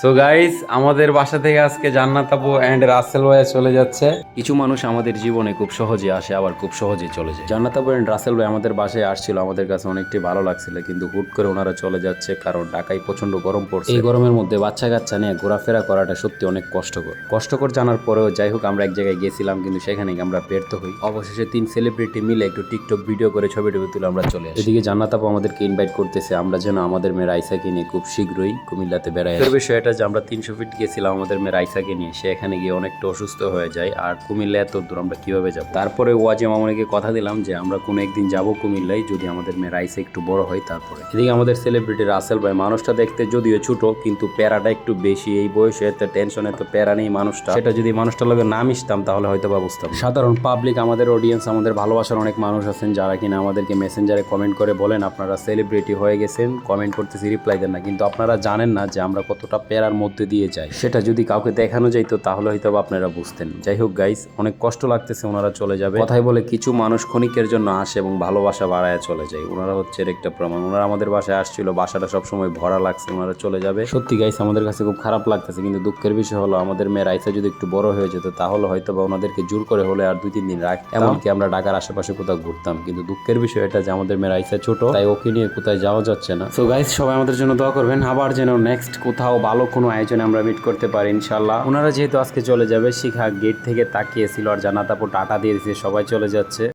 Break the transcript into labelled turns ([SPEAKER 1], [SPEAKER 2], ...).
[SPEAKER 1] So guys, আমাদের বাসা থেকে আজকে জান্নাত আপু এন্ড রাসেল ভাই চলে যাচ্ছে।
[SPEAKER 2] কিছু মানুষ আমাদের জীবনে খুব সহজে আসে, আবার খুব সহজেই চলে যায়। জান্নাত আপু এন্ড রাসেল ভাই আমাদের বাসায় আসছিল, আমাদের কাছে অনেকটাই ভালো লাগছিল, কিন্তু হুট করে ওনারা চলে যাচ্ছে কারণ ঢাকায় প্রচন্ড গরম পড়ছে। এই গরমের মধ্যে বাচ্চা কাচ্চা নিয়ে ঘোরাফেরা করাটা সত্যি অনেক কষ্টকর জানার পরেও যাই হোক, আমরা এক জায়গায় গেছিলাম, কিন্তু সেখানে আমরা ব্যর্থ হই। অবশেষে 3 সেলিব্রিটি মিলে একটু টিকটক ভিডিও করে ছবি তুলে আমরা চলে আসি। এদিকে জান্নাত আপু আমাদেরকে ইনভাইট করতেছে, আমরা যেন আমাদের মেয়ে রাইসাকে নিয়ে খুব শীঘ্রই কুমিল্লাতে বেড়াই। এর বিষয় এটা যে আমরা 300 ফিট গেছিলাম আমাদের মেয়ে রাইসাকে নিয়ে, সে এখানে গিয়ে অনেকটা অসুস্থ হয়ে যায়। আর কুমিল্লা এত দূর আমরা কিভাবে যাব? তারপরে ওয়াজে মামুনিকে কথা দিলাম যে আমরা কোনো একদিন যাব কুমিল্লায়, যদি আমাদের মেয়ে রাইসা একটু বড় হয় তারপরে। এদিকে আমাদের সেলিব্রিটি রাসেল ভাই, মানুষটা দেখতে যদিও ছোট কিন্তু প্যারাটা একটু বেশি। এই বয়সে এত টেনশন, এত প্যারা নেই মানুষটা। সেটা যদি মানুষটার লগে না মিশতাম তাহলে হয়তো বা বুঝতাম। সাধারণ পাবলিক, আমাদের অডিয়েন্স, আমাদের ভালোবাসার অনেক মানুষ আছেন যারা কিনা আমাদেরকে মেসেঞ্জারে কমেন্ট করে বলেন আপনারা সেলিব্রিটি হয়ে গেছেন, কমেন্ট করতেছি রিপ্লাই দেন না। কিন্তু আপনারা জানেন না যে আমরা কতটা প্যারার মধ্যে দিয়ে যাই। সেটা যদি কাউকে দেখানো যাইতো তাহলে হয়তো আপনারা বুঝতেন। যাই হোক গাইস, অনেক কষ্ট লাগতেছে ওনারা চলে যাবে। কথাই বলে কিছু মানুষ ক্ষণিকের জন্য আসে এবং ভালোবাসা বাড়ায় চলে যায়। ওনারা হচ্ছে এর একটা প্রমাণ। ওনারা আমাদের বাসায় আসছিল, বাসাটা সবসময় ভরা লাগছে, ওনারা চলে যাবে। সত্যি গাইস, আমাদের কাছে খুব খারাপ লাগতেছে, কিন্তু দুঃখের বিষয় হলো আমাদের মেয়ের আইসা যদি একটু বড় হয়ে যেত তাহলে হয়তো বা ওনাদেরকে জোর করে হলে আর 2-3 দিন রাখ, এমনকি আমরা ঢাকার আশেপাশে কোথাও ঘুরতাম। কিন্তু দুঃখের বিষয় এটা যে আমাদের মেয়ের আইসা ছোট, তাই ওকে নিয়ে কোথায় যাওয়া যাচ্ছে না। সো গাইস, সবাই আমাদের জন্য দোয়া করবেন, আবার যেন নেক্সট কোথাও ভালো কোনো আয়োজনে আমরা মিট করতে পারি ইনশাল্লাহ। ওনারা যেহেতু আজকে চলে যাবে, শিখা গেট থেকে তাকিয়েছিল আর জান্নাত আপু টাটা দিয়ে দিয়েছে, সবাই চলে যাচ্ছে।